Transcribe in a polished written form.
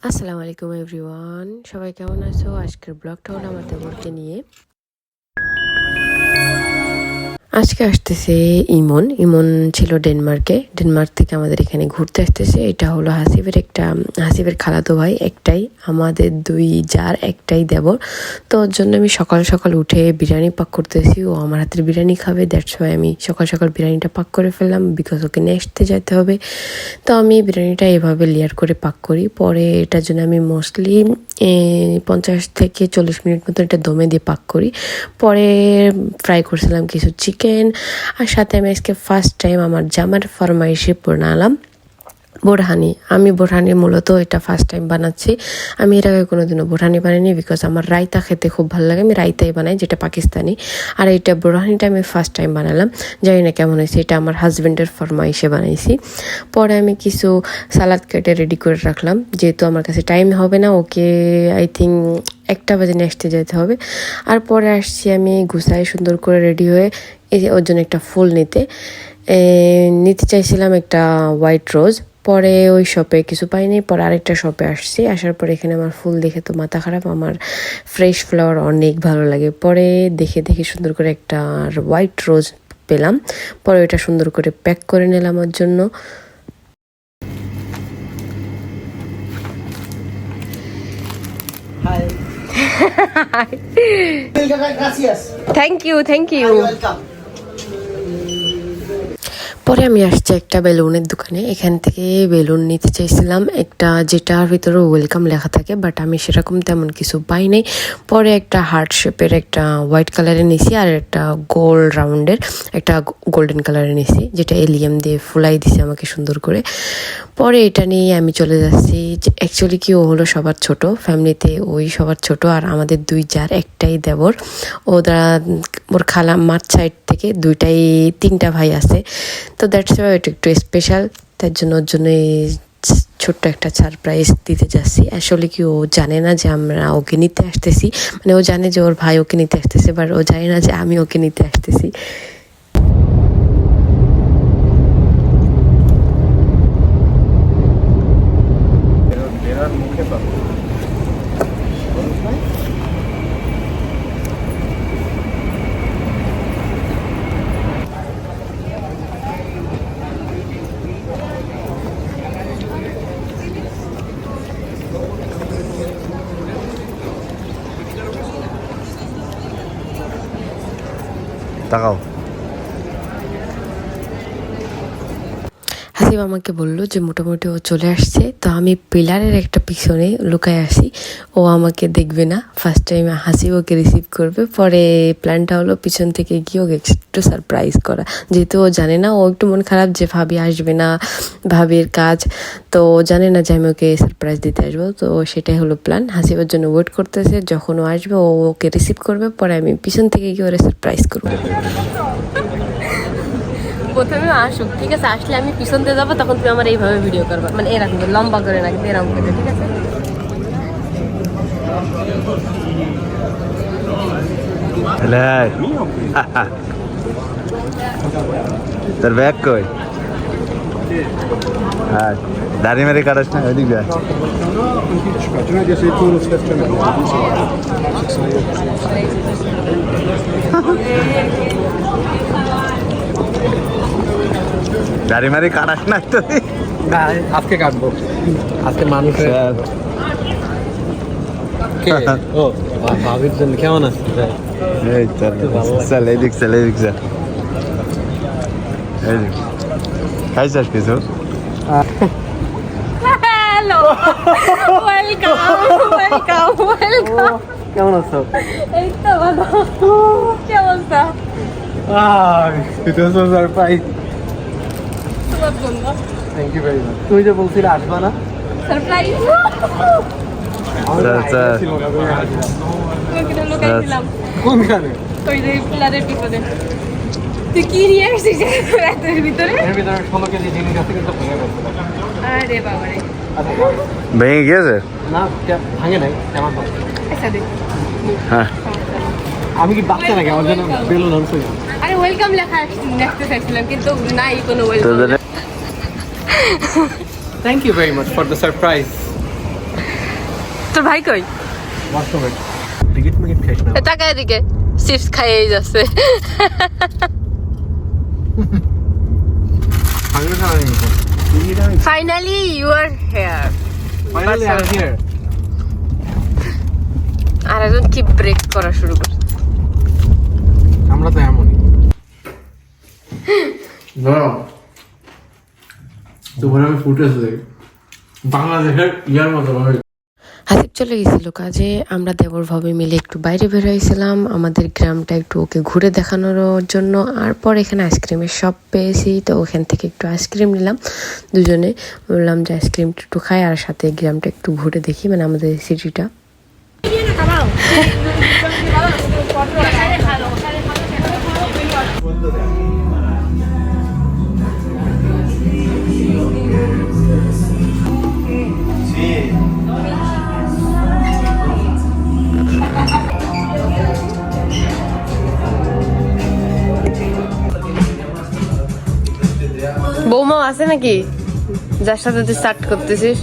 আসসালামু আলাইকুম এভরিওয়ান, সবাই কেমন আছো? আজকের ব্লগটা হলো আমার দেবরকে নিয়ে। আজকে আসতেছে ইমন। ইমন ছিল ডেনমার্ক থেকে আমাদের এখানে ঘুরতে আসতেছে। এটা হলো হাসিবের খালাতো ভাই, একটাই আমাদের দুই যার একটাই দেবর। তো ওর জন্য আমি সকাল সকাল উঠে বিরিয়ানি পাক করতেছি। ও আমার হাতের বিরিয়ানি খাবে, দ্যাটস ওয়াই আমি সকাল সকাল বিরিয়ানিটা পাক করে ফেললাম, বিকজ ওকে নেক্সটে যেতে হবে। তো আমি বিরিয়ানিটা এভাবে লেয়ার করে পাক করি। পরে এটার জন্য আমি মোস্টলি 50 থেকে 40 মিনিট মতো এটা দমে দিয়ে পাক করি। পরে ফ্রাই করছিলাম কিছু চিকেন, আর সাথে আমি আজকে ফার্স্ট টাইম আমার জামার ফরমাইশে বানালাম বোরহানি। আমি বোরহানি মূলত এটা ফার্স্ট টাইম বানাচ্ছি। আমি এর আগে কোনোদিনও বোরহানি বানাইনি, বিকজ আমার রায়তা খেতে খুব ভালো লাগে। আমি রায়তাই বানাই, যেটা পাকিস্তানি। আর এইটা বোরহানিটা আমি ফার্স্ট টাইম বানালাম, জানি না কেমন হয়েছে। এটা আমার হাজব্যান্ডের ফরমাইশে বানাইছি। পরে আমি কিছু সালাদ কেটে রেডি করে রাখলাম, যেহেতু আমার কাছে টাইম হবে না। ওকে আই থিঙ্ক 1টা বাজে নেক্সটে যেতে হবে। আর পরে আসছি আমি গুছাই সুন্দর করে রেডি হয়ে, এই যে ওর জন্য একটা ফুল নিতে চাইছিলাম, একটা হোয়াইট রোজ। পরে ওই শপে কিছু পাইনি, পরে আরেকটা শপে আসছি। আসার পরে এখানে আমার ফুল দেখে তো মাথা খারাপ। আমার ফ্রেশ ফ্লাওয়ার অনেক ভালো লাগে। পরে দেখে সুন্দর করে একটা হোয়াইট রোজ পেলাম। পরে ওইটা সুন্দর করে প্যাক করে নিলাম ওর জন্য। Thank you. পরে আমি আসছি একটা বেলুনের দোকানে। এখান থেকে বেলুন নিতে চাইছিলাম একটা, যেটার ভিতরে ওয়েলকাম লেখা থাকে, বাট আমি সেরকম তেমন কিছু পাই নাই। পরে একটা হার্ট শেপের একটা হোয়াইট কালারের নিছি, আর একটা গোল্ড রাউন্ডের একটা গোল্ডেন কালারের নিছি, যেটা এলিয়াম দিয়ে ফুলাই দিছে আমাকে সুন্দর করে। পরে এটা নিয়ে আমি চলে যাচ্ছি। অ্যাকচুয়ালি কি, ও হলো সবার ছোট ফ্যামিলিতে, ওই সবার ছোট। আর আমাদের দুই যার একটাই দেবর। ওর খালা মার সাইড থেকে 3টা ভাই আছে। তো দ্যাটস ওয়াই এটা একটু স্পেশাল, তার জন্য ওর জন্য ছোট্ট একটা সারপ্রাইজ দিতে যাচ্ছি। আসলে কি, ও জানে না যে আমরা ওকে নিতে আসতেছি। মানে ও জানে যে ওর ভাই ওকে নিতে আসতেছে, বাট ও জানে না যে আমি ওকে নিতে আসতেছি। তাকাও। হাসিব আমাকে বললো যে মোটামুটি ও চলে আসছে। তো আমি পিলারের একটা পিছনে লুকায় আসি, ও আমাকে দেখবে না। ফার্স্ট টাইম হাসিব ওকে রিসিভ করবে। পরে প্ল্যানটা হলো পিছন থেকে গিয়ে ওকে একটু সারপ্রাইজ করা, যেহেতু ও জানে না। ও একটু মন খারাপ যে ভাবি আসবে না, ভাবির কাজ। তো ও জানে না যে আমি ওকে সারপ্রাইজ দিতে আসবো। তো সেটাই হলো প্ল্যান। হাসিবের জন্য ওয়েট করতেছে, যখন ও আসবে ও ওকে রিসিভ করবে। পরে আমি পিছন থেকে গিয়ে ওরা সারপ্রাইজ করবো। প্রথমে আসুক, ঠিক আছে? আসলে আমি পিছন দিয়ে যাবো, তখন তুমি আমার এইভাবে ভিডিও করবা, মানে এরকম লম্বা করে না, কিন্তু এরকম করে, ঠিক আছে? তোর ব্যাগ কই? হ্যাঁ, দাড়ি মেরে কাটাস না, ওইদিক যা। দাড়ি মারি কাটাস না তো? আজকে কাটবো। আজকে মানুষের ও ভাবির জন্য কেমন আছে? এই চল চল, এইদিক চল, এইদিক চল। এইদিক খাইছিস কিছু? Hello, welcome. কেমন আছো? এই তো ভালো। কি অবস্থা? এটা তো সারপ্রাইজ। তোমার জন্য থ্যাংক ইউ ভেরি মাচ। তুমি যে বলছিলে আসবা না, সারপ্রাইজ। কোনখানে? ওই যে পিলারের পিছনে। তুই কি নিয়ে আসছিস রাতের ভিতরে? এর ভিতরে 16 কেজি জিনিস আছে, কিন্তু ভেঙে গেছে। আরে বাবা রে। ভেঙে গিয়েছে? না, ভাঙে নাই, কেমন? আচ্ছা দেখ, হ্যাঁ। আমি কি বাচ্চা নাকি? আমার জন্য বেলুন আনছো? আরে ওয়েলকাম লেখা দেখতে চাইছিলাম, কিন্তু নাই কোনো welcome. Thank you very much for the surprise. তোর ভাই কই? বাস্তবে টিকিট মিকিট খাইস না টাকা এদিকে চিপস খাইয়েই যাচ্ছে। ফাইনালি খাওয়া নেই finally you are here. Finally I am here আর এখন কি ব্রেক করা শুরু করছে। আমরা তো এমনই দুপুরে আমি ফুটেজ দেখি বাংলাদেশের ইয়ার মতো ভাবে হাসিব চলে গেছিল কাজে, আমরা দেবর ভাবে মিলে একটু বাইরে বের হয়েছিলাম আমাদের গ্রামটা একটু ওকে ঘুরে দেখানোর জন্য। আর পর এখানে আইসক্রিমের শপ পেয়েছি, তো ওখান থেকে একটু আইসক্রিম নিলাম দুজনে। বললাম যে আইসক্রিম একটু খাই আর সাথে গ্রামটা একটু ঘুরে দেখি, মানে আমাদের সিটিটা। বৌমাও আছে নাকি যার সাথে তুই স্টার্ট করতেছিস?